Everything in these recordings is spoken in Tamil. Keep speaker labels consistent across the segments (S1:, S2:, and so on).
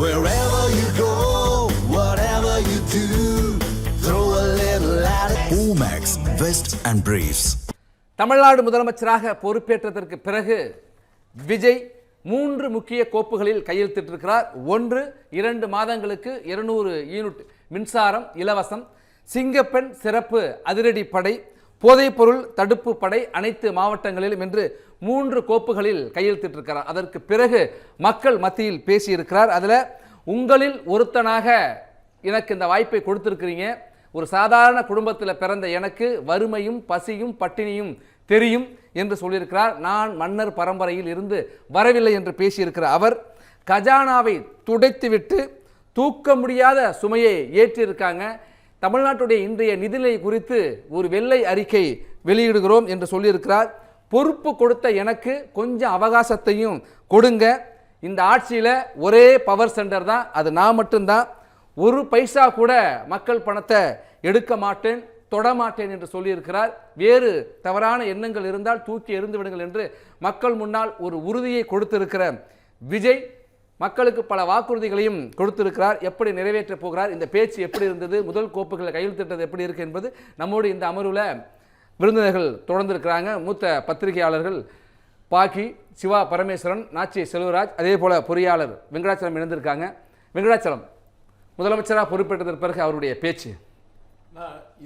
S1: Wherever you go, whatever you do, throw a little at it. Omax, Vest and Briefs.
S2: Tamil Nadu முதலமைச்சராக பொறுப்பேற்றதற்கு பிறகு விஜய் 3 முக்கிய கோப்புகளில் கையெழுத்திட்டிருக்கிறார். 1, 2 மாதங்களுக்கு 200 யூனிட் மின்சாரம் இலவசம், சிங்கப்பெண் சிறப்பு அதிரடி படை, போதைப்பொருள் தடுப்பு படை அனைத்து மாவட்டங்களிலும் என்று 3 கோப்புகளில் கையெழுத்திட்டிருக்கிறார். அதற்கு பிறகு மக்கள் மத்தியில் பேசியிருக்கிறார். அதில் உங்களில் ஒருத்தனாக எனக்கு இந்த வாய்ப்பை கொடுத்திருக்கிறீங்க. ஒரு சாதாரண குடும்பத்தில் பிறந்த எனக்கு வறுமையும் பசியும் பட்டினியும் தெரியும் என்று சொல்லியிருக்கிறார். நான் மன்னர் பரம்பரையில் இருந்து வரவில்லை என்று பேசியிருக்கிற அவர் கஜானாவை துடைத்துவிட்டு தூக்க முடியாத சுமையை ஏற்றியிருக்காங்க. தமிழ்நாட்டுடைய இன்றைய நிதிநிலை குறித்து ஒரு வெள்ளை அறிக்கை வெளியிடுகிறோம் என்று சொல்லியிருக்கிறார். பொறுப்பு கொடுத்த எனக்கு கொஞ்சம் அவகாசத்தையும் கொடுங்க. இந்த ஆட்சியில் ஒரே பவர் சென்டர் தான், அது நான் மட்டும்தான். ஒரு பைசா கூட மக்கள் பணத்தை எடுக்க மாட்டேன், தொடமாட்டேன் என்று சொல்லியிருக்கிறார். வேறு தவறான எண்ணங்கள் இருந்தால் தூக்கி எறிந்து விடுங்கள் என்று மக்கள் முன்னால் ஒரு உறுதியை கொடுத்திருக்கிற விஜய் மக்களுக்கு பல வாக்குறுதிகளையும் கொடுத்திருக்கிறார். எப்படி நிறைவேற்றப் போகிறார், இந்த பேச்சு எப்படி இருந்தது, முதல் கோப்புகளை கையெழுத்திட்டது எப்படி இருக்கு என்பது நம்மோடு இந்த அமர்வில் விருந்தினர்கள் தொடர்ந்திருக்கிறாங்க. மூத்த பத்திரிகையாளர்கள் பாக்கி, சிவா பரமேஸ்வரன், நாச்சி செல்வராஜ், அதே போல பொறியாளர் வெங்கடாச்சலம் இணைந்திருக்காங்க. வெங்கடாச்சலம், முதலமைச்சராக பொறுப்பேற்றதற்கு பிறகு அவருடைய பேச்சு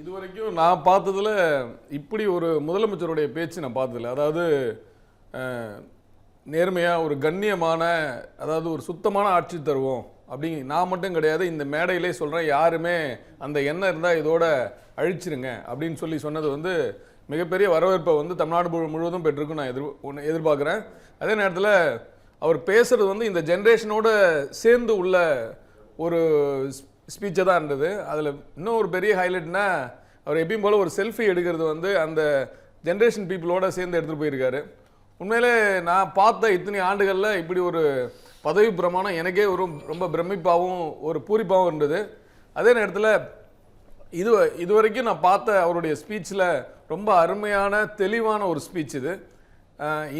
S3: இதுவரைக்கும் நான் பார்த்ததில் இப்படி ஒரு முதலமைச்சருடைய பேச்சு நான் பார்த்ததில்லை. அதாவது நேர்மையாக ஒரு கண்ணியமான, அதாவது ஒரு சுத்தமான ஆட்சி தருவோம் அப்படிங்க. நான் மட்டும் கிடையாது, இந்த மேடையிலே சொல்கிறேன், யாருமே அந்த எண்ணம் இருந்தால் இதோட அழிச்சிருங்க அப்படின்னு சொன்னது வந்து மிகப்பெரிய வரவேற்பை வந்து தமிழ்நாடு முழுவதும் பெற்றிருக்கும் நான் எதிர்பார்க்குறேன். அதே நேரத்தில் அவர் பேசுகிறது வந்து இந்த ஜென்ரேஷனோட சேர்ந்து உள்ள ஒரு ஸ்பீச்சை தான் இருந்தது. அதில் இன்னும் ஒரு பெரிய ஹைலைட்னா அவர் எப்பயும் போல் ஒரு செல்ஃபி எடுக்கிறது வந்து அந்த ஜென்ரேஷன் பீப்புளோட சேர்ந்து எடுத்துகிட்டு போயிருக்காரு. உண்மையிலே நான் பார்த்த இத்தனை ஆண்டுகளில் இப்படி ஒரு பதவி பிரமாணம் எனக்கே ஒரு ரொம்ப பிரமிப்பாகவும் ஒரு பூரிப்பாகவும் இருந்தது. அதே நேரத்தில் இதுவரைக்கும் நான் பார்த்த அவருடைய ஸ்பீச்சில் ரொம்ப அருமையான தெளிவான ஒரு ஸ்பீச் இது.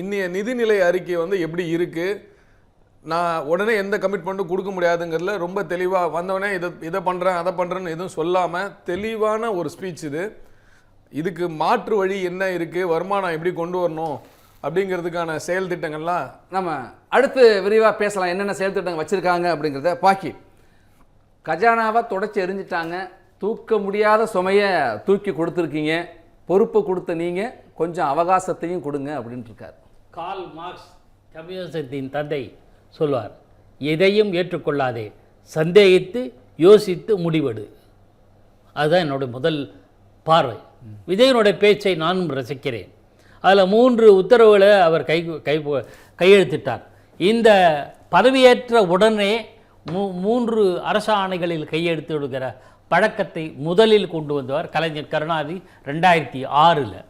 S3: இன்னைய நிதிநிலை அறிக்கை வந்து எப்படி இருக்குது, நான் உடனே எந்த கமிட்மெண்ட்டும் கொடுக்க முடியாதுங்கிறதுல ரொம்ப தெளிவாக வந்தவனே இதை பண்ணுறேன் அதை பண்ணுறேன்னு எதுவும் சொல்லாமல் தெளிவான ஒரு ஸ்பீச் இது. இதுக்கு மாற்று வழி என்ன இருக்குது, வருமானம் எப்படி கொண்டு வரணும் அப்படிங்கிறதுக்கான செயல் திட்டங்கள்லாம்
S2: நம்ம அடுத்து விரிவாக பேசலாம். என்னென்ன செயல் திட்டங்கள் வச்சுருக்காங்க அப்படிங்கிறத. பாக்கி, கஜானாவை தொடச்சி எரிஞ்சிட்டாங்க, தூக்க முடியாத சுமையை தூக்கி கொடுத்துருக்கீங்க, பொறுப்பு கொடுத்த நீங்கள் கொஞ்சம் அவகாசத்தையும் கொடுங்க அப்படின்ட்டு இருக்கார்.
S4: கார்ல் மார்க்ஸ் கம்யூனிசத்தின் தந்தை சொல்வார், எதையும் ஏற்றுக்கொள்ளாதே, சந்தேகித்து யோசித்து முடிவெடு. அதுதான் என்னோட முதல் பார்வை. விஜயனுடைய பேச்சை நானும் ரசிக்கிறேன். அதில் 3 உத்தரவுகளை அவர் கையெழுத்திட்டார். இந்த பதவியேற்ற உடனே 3 அரசு ஆணைகளில் கையெழுத்து விடுகிற பழக்கத்தை முதலில் கொண்டு வந்தவர் கலைஞர் கருணாநிதி 2006.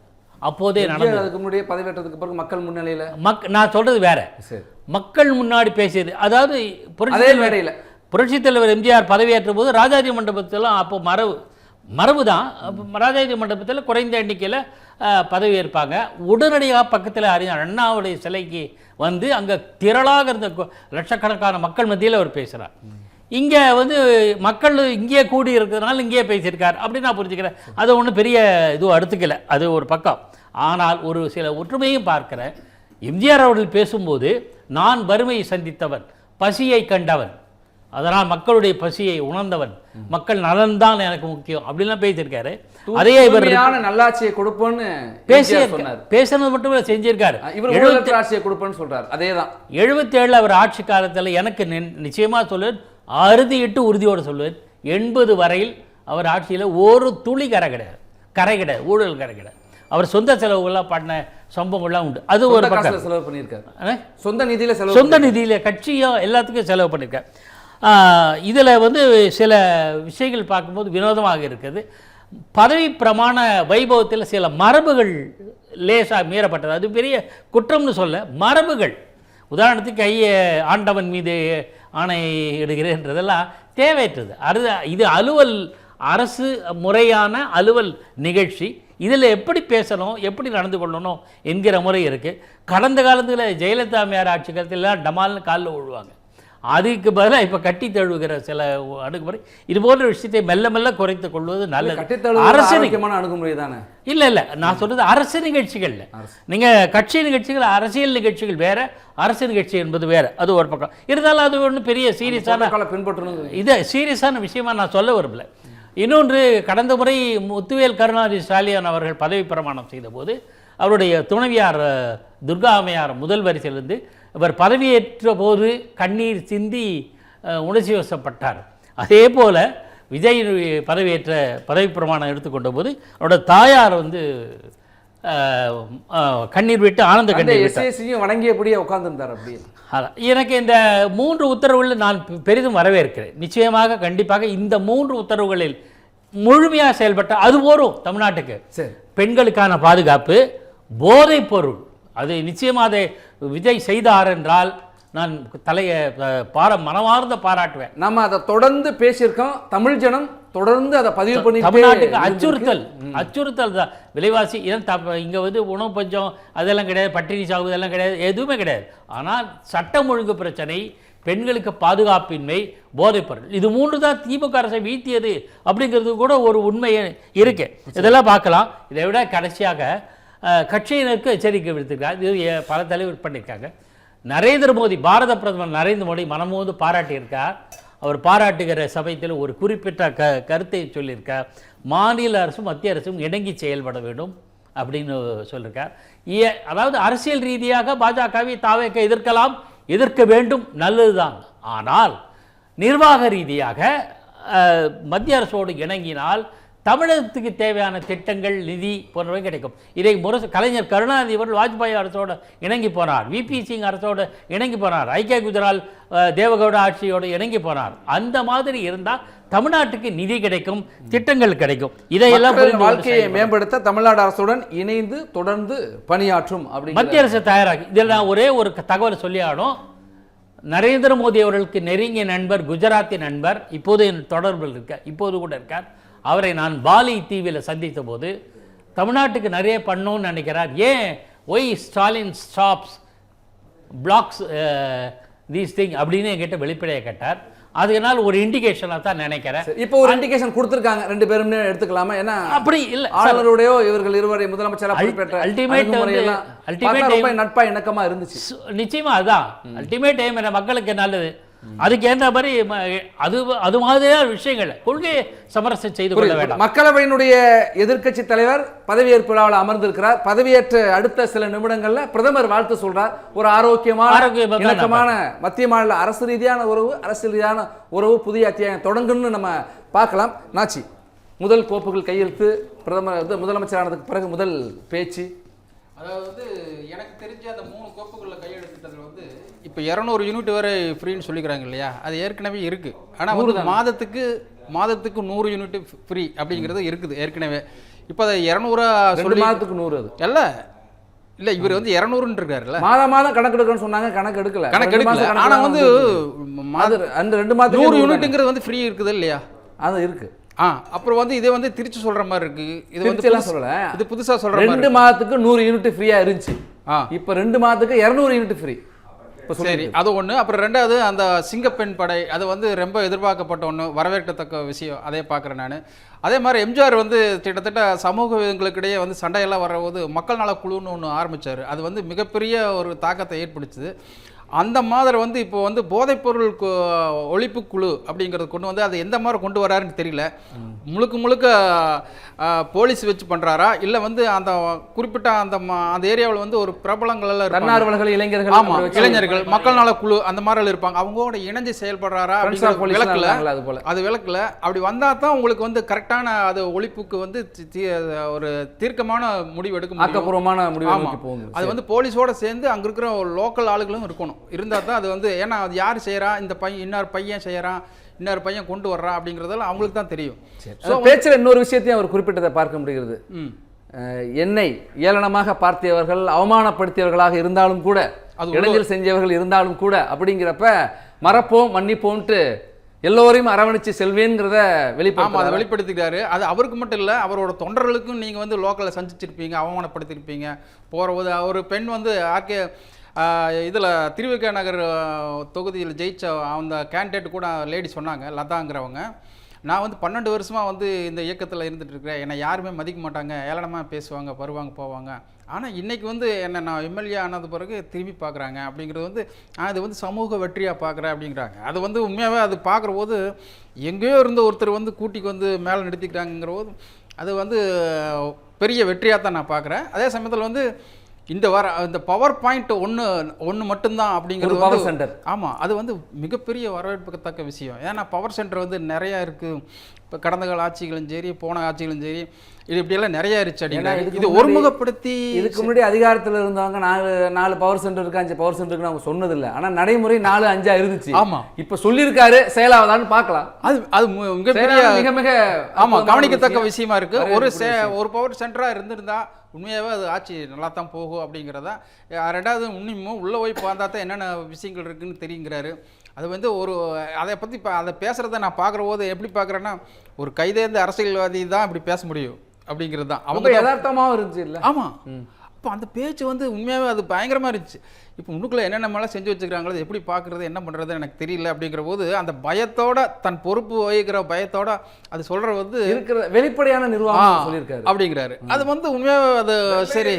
S4: அப்போதே நடந்தது.
S2: அதுக்கு முன்னாடியே பதவியேற்றதுக்கு பிறகு மக்கள் முன்னிலையில்
S4: நான் சொல்றது வேற, மக்கள் முன்னாடி பேசியது. அதாவது புரட்சித் தலைவர் எம்ஜிஆர் பதவியேற்ற போது ராஜாஜி மண்டபத்தில், அப்போ மரபு தான், ராஜாஜி மண்டபத்தில் குறைந்த எண்ணிக்கையில் பதவியேற்பாங்க. உடனடியாக பக்கத்தில் அறிஞர் அண்ணாவுடைய சிலைக்கு வந்து அங்கே திரளாக இருந்த லட்சக்கணக்கான மக்கள் மத்தியில் அவர் பேசுகிறார். இங்கே வந்து மக்கள் இங்கேயே கூடி இருக்கிறதுனால இங்கேயே பேசியிருக்கார் அப்படின்னு நான் புரிஞ்சுக்கிறேன். அது ஒன்றும் பெரிய இதுவும் எடுத்துக்கல, அது ஒரு பக்கம். ஆனால் ஒரு சில ஒற்றுமையும் பார்க்கிறேன். எம்ஜிஆர் அவர்கள் பேசும்போது நான் வறுமையை சந்தித்தவன், பசியை கண்டவன், அதனால் மக்களுடைய பசியை உணர்ந்தவன், மக்கள் நலன்தான் எனக்கு முக்கியம் அப்படின்லாம் பேசியிருக்காரு. அதே இவர்
S2: நல்லாட்சியை கொடுப்போன்னு
S4: பேசுறது மட்டும் இல்லை, செஞ்சிருக்காரு. 77 அவர் ஆட்சி காலத்தில் எனக்கு நிச்சயமாக சொல்லுவேன், அறுதியிட்டு உறுதியோடு சொல்லுவேன், 80 வரையில் அவர் ஆட்சியில் ஒரு துளி கரை கிடையாது, ஊழல் கரை கிடையாது. அவர் சொந்த செலவுகள்லாம் பண்ண சம்பவங்கள்லாம் உண்டு. அது ஒரு பக்கம்
S2: செலவு பண்ணியிருக்காரு,
S4: சொந்த நிதியில் கட்சியும் எல்லாத்துக்கும் செலவு பண்ணியிருக்காரு. இதில் வந்து சில விஷயங்கள் பார்க்கும்போது வினோதமாக இருக்குது. பதவி பிரமாண வைபவத்தில் சில மரபுகள் லேசாக மீறப்பட்டது. அது பெரிய குற்றம்னு சொல்ல, மரபுகள், உதாரணத்துக்கு ஆண்டவன் மீது ஆணை இடுகிறேன்றதெல்லாம் தேவையற்றது. இது அலுவல், அரசு முறையான அலுவல் நிகழ்ச்சி. இதில் எப்படி பேசணும், எப்படி நடந்து கொள்ளணும் என்கிற முறை இருக்குது. கடந்த காலத்தில் ஜெயலலிதா அம்மையார் ஆட்சி காலத்தில் டமால்னு காலில் விழுவாங்க. அதுக்கு பதிலாக இப்போ கட்டி தழுவுகிற சில அணுகுமுறை இது போன்ற விஷயத்தை மெல்ல மெல்ல குறைத்து கொள்வது நல்லது.
S2: அரசியமான அணுகுமுறை தானே.
S4: இல்லை நான் சொல்றது அரசு நிகழ்ச்சிகள்ல நீங்க கட்சி நிகழ்ச்சிகள் அரசியல் நிகழ்ச்சிகள் வேற, அரசு நிகழ்ச்சி என்பது வேற. அது ஒரு பக்கம் இருந்தாலும் அது ஒன்றும் பெரிய சீரியஸான
S2: பின்பற்றணும்
S4: இது சீரியஸான விஷயமா நான் சொல்ல விரும்பல. இன்னொன்று, கடந்த முறை முத்துவேல் கருணாநிதி ஸ்டாலின் அவர்கள் பதவி பிரமாணம் செய்த போது அவருடைய துணைவியார் துர்கா அம்மையார் முதல் வரிசையிலிருந்து இவர் பதவியேற்ற போது கண்ணீர் சிந்தி உணர்ச்சி வசப்பட்டார். அதே போல விஜய் பதவியேற்ற பதவி பிரமாணம் எடுத்துக்கொண்ட போது அவரோட தாயார் வந்து கண்ணீர் விட்டு ஆனந்த கண்ணீர்
S2: வணங்கியபடியே உட்கார்ந்துருந்தார். அப்படி
S4: எனக்கு இந்த 3 உத்தரவுகளில் நான் பெரிதும் வரவேற்கிறேன். நிச்சயமாக கண்டிப்பாக இந்த 3 உத்தரவுகளில் முழுமையாக செயல்பட்ட அது போரும் தமிழ்நாட்டுக்கு. பெண்களுக்கான பாதுகாப்பு, போதைப் பொருள், அது நிச்சயமாக அதை விஜய் செய்தார் என்றால் நான் தலையை மனமார்ந்த பாராட்டுவேன்.
S2: நம்ம அதை தொடர்ந்து பேசியிருக்கோம். தமிழ் ஜனம் தொடர்ந்து அதை பதிவு பண்ணி
S4: தமிழ்நாட்டுக்கு அச்சுறுத்தல் தான். விலைவாசி இங்கே வந்து உணவு பஞ்சம் அதெல்லாம் கிடையாது, பட்டினி சாவு இதெல்லாம் கிடையாது, எதுவுமே கிடையாது. ஆனால் சட்டம் ஒழுங்கு பிரச்சனை, பெண்களுக்கு பாதுகாப்பின்மை, போதைப்பொருள், இது 3 தான் திமுக அரசை வீழ்த்தியது அப்படிங்கிறது கூட ஒரு உண்மை இருக்கு. இதெல்லாம் பார்க்கலாம். இதை விட கடைசியாக கட்சியினருக்கு எச்சரிக்கை விடுத்திருக்காங்க. இது பல தலைவர் பண்ணியிருக்காங்க. நரேந்திர மோடி, பாரத பிரதமர் நரேந்திர மோடி மனமோந்து பாராட்டியிருக்கார். அவர் பாராட்டுகிற சமயத்தில் ஒரு குறிப்பிட்ட கருத்தை சொல்லியிருக்கார். மாநில அரசும் மத்திய அரசும் இணங்கி செயல்பட வேண்டும் அப்படின்னு சொல்லியிருக்கார். அதாவது அரசியல் ரீதியாக பாஜகவை தாவேக்க எதிர்க்கலாம், எதிர்க்க வேண்டும், நல்லதுதான். ஆனால் நிர்வாக ரீதியாக மத்திய அரசோடு இணங்கினால் தமிழகத்துக்கு தேவையான திட்டங்கள், நிதி போன்றவை கிடைக்கும். இதை கலைஞர் கருணாநிதி அவர்கள் வாஜ்பாய் அரசோடு இணங்கி போனார், விபி சிங் அரசோடு இணங்கி போனார், ஐக்கிய குஜரால் தேவகவுடா ஆட்சியோடு இணங்கி போனார். அந்த மாதிரி இருந்தால் தமிழ்நாட்டுக்கு நிதி கிடைக்கும், திட்டங்கள் கிடைக்கும். இதையெல்லாம்
S2: வாழ்க்கையை மேம்படுத்த தமிழ்நாடு அரசுடன் இணைந்து தொடர்ந்து பணியாற்றும் அப்படி
S4: மத்திய அரசு தயாராகி. இதில் நான் ஒரே ஒரு தகவல் சொல்லி ஆகணும். நரேந்திர மோடி அவர்களுக்கு நெருங்கிய நண்பர், குஜராத்தி நண்பர், இப்போது என் தொடர்பில் இருக்கார், இப்போது கூட இருக்கார். அவரை நான் பாலி தீவில் சந்தித்த போது தமிழ்நாட்டுக்கு நிறைய பண்ணணும்னு நினைக்கிறார். ஏன் why Stalin stops blocks these thing அப்படின்னு என்கிட்ட வெளிப்படையாக கேட்டார். அதனால ஒரு இண்டிகேஷனாக தான் நினைக்கிறேன்.
S2: இப்போ ஒரு இண்டிகேஷன் கொடுத்துருக்காங்க, 2 பேரும் எடுத்துக்கலாமா? ஏன்னா
S4: அப்படி இல்லை,
S2: ஆளுநருடையோ இவர்கள் இருவரை முதலமைச்சராக
S4: அல்டிமேட்
S2: நட்பா இணக்கமா இருந்துச்சு.
S4: நிச்சயமா அதுதான் அல்டிமேட் எய்ம். மக்களுக்கு நல்லது, அதுக்கு ஏற்ற மாதிரி அது மாதிரியான விஷயங்கள் கொள்கையை சமரசம் செய்து கொள்ள வேண்டாம்.
S2: மக்களவையினுடைய எதிர்க்கட்சி தலைவர் பதவியேற்பு விழாவில் அமர்ந்திருக்கிறார். பதவியேற்ற அடுத்த சில நிமிடங்கள்ல பிரதமர் வாழ்த்து சொல்றார். ஒரு ஆரோக்கியமான மத்திய மாநில அரசு ரீதியான உறவு, அரசியல் ரீதியான உறவு புதிய அத்தியாயம் தொடங்குன்னு நம்ம பார்க்கலாம். நாச்சி, முதல் கோப்புகள் கையெழுத்து, பிரதமர் முதலமைச்சரானதுக்கு பிறகு முதல் பேச்சு.
S5: அதாவது எனக்கு தெரிஞ்ச அந்த 3 கோப்புகளில் கையெழுத்திட்டதில் வந்து இப்போ 200 யூனிட் வரை ஃப்ரீன்னு சொல்லிக்கிறாங்க இல்லையா, அது ஏற்கனவே இருக்குது. ஆனால் வந்து மாதத்துக்கு 100 யூனிட் ஃப்ரீ அப்படிங்கிறது இருக்குது ஏற்கனவே. இப்போ அதை 200 சொல்லி
S2: மாதத்துக்கு 100 அது
S5: இல்லை, இவர் வந்து 200 இருக்காருல்ல,
S2: மாதம் கணக்கு எடுக்கணும்னு சொன்னாங்க, கணக்கு எடுக்கல.
S5: ஆனால் வந்து
S2: அந்த 2 மாதம்
S5: 100 யூனிட்டுங்கிறது வந்து ஃப்ரீ இருக்குது இல்லையா?
S2: அது இருக்கு.
S5: அப்புறம் வந்து இதே வந்து திருச்சி சொல்ற மாதிரி இருக்கு. இது வந்து எல்லாம் சொல்லல, இது புதுசா சொல்ற மாதிரி.
S2: 2 மாதத்துக்கு 100 யூனிட் ஃப்ரீயா இருந்துச்சு. இப்போ 2 மாதத்துக்கு 200 யூனிட் ஃப்ரீ.
S5: சரி, அது ஒன்று. அப்புறம் 2வது அந்த சிங்கப்பெண் படை, அது வந்து ரொம்ப எதிர்பார்க்கப்பட்ட ஒன்று, வரவேற்கத்தக்க விஷயம். அதே பார்க்குறேன் நான். அதே மாதிரி எம்ஜிஆர் வந்து கிட்டத்தட்ட சமூக விதங்களுக்கிடையே வந்து சண்டையெல்லாம் வரபோது மக்கள் நல குழுன்னு ஒன்று ஆரம்பித்தார். அது வந்து மிகப்பெரிய ஒரு தாக்கத்தை ஏற்படுத்துது. அந்த மாதிரி வந்து இப்போ வந்து போதைப்பொருள் ஒழிப்பு குழு அப்படிங்கிறது கொண்டு வந்து அது எந்த மாதிரி கொண்டு வராருன்னு தெரியல. முழுக்க போலீஸ் வச்சு பண்ணுறாரா, இல்லை வந்து அந்த குறிப்பிட்ட அந்த ஏரியாவில் வந்து ஒரு பிரபலங்கள்
S2: தன்னார்வலர்கள்,
S5: இளைஞர்கள், மக்கள் நல குழு அந்த மாதிரி இருப்பாங்க, அவங்களோட இணைஞ்சு செயல்படுறாரா விளக்கல. அது விளக்கல. அப்படி வந்தால் தான் உங்களுக்கு வந்து கரெக்டான அது ஒழிப்புக்கு வந்து ஒரு தீர்க்கமான முடிவு எடுக்க முடியும்,
S2: ஆக்கப்பூர்வமான முடிவு.
S5: அது வந்து போலீஸோட சேர்ந்து அங்கே இருக்கிற லோக்கல் ஆளுகளும் இருக்கணும். இருந்தால் தான் அது வந்து, ஏன்னா அது யார் செய்கிறா, இந்த பையன் இன்னொரு பையன் செய்கிறான், இன்னொரு பையன் கொண்டு வர்றான் அப்படிங்கிறதெல்லாம் அவங்களுக்கு தான் தெரியும்.
S2: பேச்சில் இன்னொரு விஷயத்தையும் அவர் குறிப்பிட்டதை பார்க்க முடிகிறது. என்னை ஏளனமாக பார்த்தவர்கள், அவமானப்படுத்தியவர்களாக இருந்தாலும் கூட, இளைஞர் செஞ்சவர்கள் இருந்தாலும் கூட, அப்படிங்கிறப்ப மறப்போம் மன்னிப்போம்ட்டு எல்லோரையும் அரவணைச்சு செல்வேங்கிறத
S5: வெளிப்படுத்திக்கிறாரு. அது அவருக்கு மட்டும் இல்லை, அவரோட தொண்டர்களுக்கும் நீங்கள் வந்து லோக்கலில் சந்திச்சிருப்பீங்க, அவமானப்படுத்திருப்பீங்க. போகிற போது ஒரு பெண் வந்து இதில் திருவிக நகர் தொகுதியில் ஜெயிச்ச அந்த கேண்டிடேட் கூட லேடி சொன்னாங்க, லதாங்கிறவங்க, நான் வந்து 12 வருஷமாக வந்து இந்த இயக்கத்தில் இருந்துட்டு இருக்கிறேன், என்னை யாருமே மதிக்க மாட்டாங்க, ஏளனமாக பேசுவாங்க, வருவாங்க போவாங்க, ஆனால் இன்றைக்கி வந்து என்னை நான் எம்எல்ஏ ஆனது பிறகு திரும்பி பார்க்குறாங்க அப்படிங்கிறது வந்து அது வந்து சமூக வெற்றியாக பார்க்குறேன் அப்படிங்கிறாங்க. அது வந்து உண்மையாகவே அது பார்க்குற போது எங்கேயோ இருந்த ஒருத்தர் வந்து கூட்டிக்கு வந்து மேலே நிறுத்திக்கிறாங்கிற போது அது வந்து பெரிய வெற்றியாக தான் நான் பார்க்குறேன். அதே சமயத்தில் வந்து இந்த பவர் பாயிண்ட் ஒன்று மட்டும்தான் அப்படிங்கிறது
S2: பவர் சென்டர்.
S5: ஆமாம், அது வந்து மிகப்பெரிய வரவேற்புக்கத்தக்க விஷயம். ஏன்னா பவர் சென்டர் வந்து நிறையா இருக்குது. இப்போ கடந்த கால ஆட்சிகளும் சரி, போன ஆட்சிகளும் சரி, இது இப்படியெல்லாம் நிறையா இருந்துச்சு. இது ஒருமுகப்படுத்தி
S2: இதுக்கு முன்னாடி அதிகாரத்தில் இருந்தவங்க 4 பவர் சென்டர் இருக்கு, 5 பவர் சென்டர் அவங்க சொன்னதில்லை. ஆனால் நடைமுறை 4, 5 இருந்துச்சு.
S5: ஆமாம்,
S2: இப்போ சொல்லியிருக்காரு, செயலாவதான்னு பார்க்கலாம்.
S5: அது மிகப்பெரிய
S2: மிக
S5: ஆமாம் கவனிக்கத்தக்க விஷயமா இருக்கு. ஒரு பவர் சென்டராக இருந்திருந்தா உண்மையாகவே அது ஆட்சி நல்லா தான் போகும் அப்படிங்கிறதா. ரெண்டாவது இன்னும் உள்ளே போய் பார்த்தா தான் என்னென்ன விஷயங்கள் இருக்குதுன்னு தெரியுங்கிறாரு. அது வந்து அதை பற்றி இப்போ அதை பேசுகிறத நான் பார்க்குற போது எப்படி பார்க்குறேன்னா, ஒரு கைதேர்ந்த அரசியல்வாதி தான் இப்படி பேச முடியும் அப்படிங்கிறது தான். அவங்க
S2: யதார்த்தமாகவும் இருந்துச்சு இல்லை?
S5: ஆமாம், அப்போ அந்த பேச்சு வந்து உண்மையாகவே அது பயங்கரமாக இருந்துச்சு. இப்போ உள்ளுக்குள்ளே என்னென்னமெல்லாம் செஞ்சு வச்சுக்கிறாங்களோ எப்படி பார்க்குறது என்ன பண்ணுறது எனக்கு தெரியல அப்படிங்கிற போது அந்த பயத்தோட தன் பொறுப்பு வகிக்கிற பயத்தோட அது சொல்கிற வந்து
S2: இருக்கிற வெளிப்படையான நிர்வாகம் சொல்லியிருக்காரு
S5: அப்படிங்கிறாரு. அது வந்து உண்மையாக அது சரி,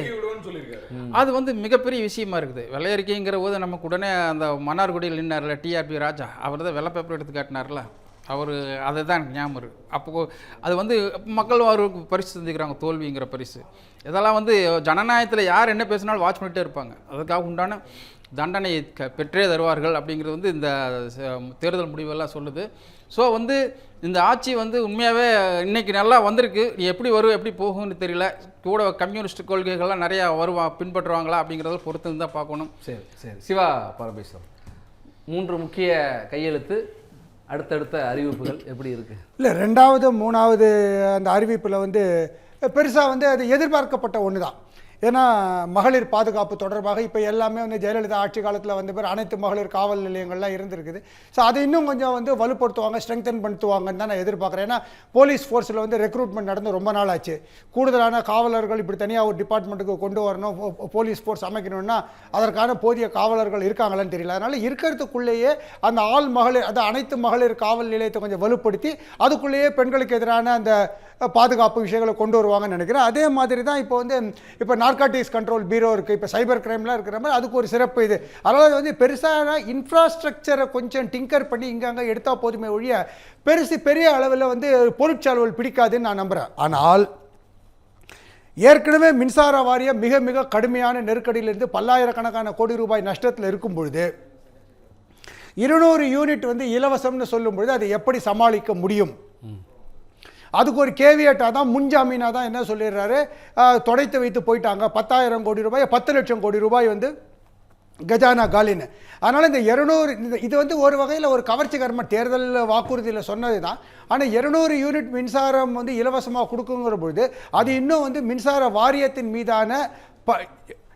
S5: அது வந்து மிகப்பெரிய விஷயமா இருக்குது. வெள்ளையறிக்கைங்கிற போது நமக்கு உடனே அந்த மன்னார்குடியில் நின்னார்ல டிஆர்பி ராஜா, அவர் தான் வெள்ளை பேப்பர் எடுத்து காட்டினார்ல, அவர் அதை தான் எனக்கு ஞாபகம் இருக்குது. அப்போ அது வந்து மக்கள் அவருக்கு பரிசு செஞ்சுக்கிறாங்க, தோல்விங்கிற பரிசு. இதெல்லாம் வந்து ஜனநாயகத்தில் யார் என்ன பேசினாலும் வாட்ச் பண்ணிகிட்டே இருப்பாங்க. அதுக்காக உண்டான தண்டனை பெற்றே தருவார்கள் அப்படிங்கிறது வந்து இந்த தேர்தல் முடிவெல்லாம் சொல்லுது. ஸோ வந்து இந்த ஆட்சி வந்து உண்மையாகவே இன்றைக்கி நல்லா வந்திருக்கு. எப்படி வரும் எப்படி போகும்னு தெரியல. கூட கம்யூனிஸ்ட் கொள்கைகள்லாம் நிறையா பின்பற்றுவாங்களா அப்படிங்கிறத பொறுத்து தான் பார்க்கணும்.
S2: சரி சரி சிவா பரமேஸ்வரன், 3 முக்கிய கையெழுத்து, அடுத்தடுத்த அறிவிப்புகள் எப்படி இருக்குது?
S6: இல்லை, 2வது 3வது அந்த அறிவிப்பில் வந்து பெருசாக வந்து அது எதிர்பார்க்கப்பட்ட ஒன்று தான். ஏன்னா மகளிர் பாதுகாப்பு தொடர்பாக இப்போ எல்லாமே வந்து ஜெயலலிதா ஆட்சி காலத்தில் வந்த பேர் அனைத்து மகளிர் காவல் நிலையங்கள்லாம் இருந்திருக்குது. ஸோ அதை இன்னும் கொஞ்சம் வந்து வலுப்படுத்துவாங்க, ஸ்ட்ரெங்தன் பண்ணுவாங்கன்னு தான் நான் எதிர்பார்க்குறேன். ஏன்னா போலீஸ் ஃபோர்ஸில் வந்து ரெக்ரூட்மெண்ட் நடந்து ரொம்ப நாள் ஆச்சு. கூடுதலான காவலர்கள் இப்படி தனியாக ஒரு டிபார்ட்மெண்ட்டுக்கு கொண்டு வரணும், போலீஸ் ஃபோர்ஸ் அமைக்கணும்னா அதற்கான போதிய காவலர்கள் இருக்காங்களான்னு தெரியல. அதனால் இருக்கிறதுக்குள்ளேயே அந்த மகளிர், அது அனைத்து மகளிர் காவல் நிலையத்தை கொஞ்சம் வலுப்படுத்தி அதுக்குள்ளேயே பெண்களுக்கு எதிரான அந்த பாதுகாப்பு விஷயங்களை கொண்டு வருவாங்கன்னு நினைக்கிறேன். அதே மாதிரி தான் இப்போ வந்து இப்போ நார்காட்டிக்ஸ் கண்ட்ரோல் பீரோ இருக்குது, இப்போ சைபர் கிரைம்லாம் இருக்கிற மாதிரி அதுக்கு ஒரு சிறப்பு இது. அதனால் வந்து பெருசான இன்ஃப்ராஸ்ட்ரக்சரை கொஞ்சம் டிங்கர் பண்ணி இங்கங்கே எடுத்தால் போதுமே ஒழிய பெரிய அளவில் வந்து பொருட்செலவுகள் பிடிக்காதுன்னு நான் நம்புகிறேன். ஆனால் ஏற்கனவே மின்சார வாரியம் மிக மிக கடுமையான நெருக்கடியிலிருந்து பல்லாயிரக்கணக்கான கோடி ரூபாய் நஷ்டத்தில் இருக்கும் பொழுது 200 யூனிட் வந்து இலவசம்னு சொல்லும் பொழுது அதை எப்படி சமாளிக்க முடியும்? அதுக்கு ஒரு கேவியட்டாக தான், முன்ஜாமீனாக தான் என்ன சொல்லிடுறாரு, தொடைத்து வைத்து போயிட்டாங்க. 10,000 கோடி ரூபாய் 10 லட்சம் கோடி ரூபாய் வந்து கஜானா காலின்னு. அதனால் இந்த 200 இது வந்து ஒரு வகையில் ஒரு கவர்ச்சிகரமாக தேர்தல் வாக்குறுதியில் சொன்னது தான். ஆனால் 200 யூனிட் மின்சாரம் வந்து இலவசமாக கொடுக்குங்கிற பொழுது அது இன்னும் வந்து மின்சார வாரியத்தின் மீதான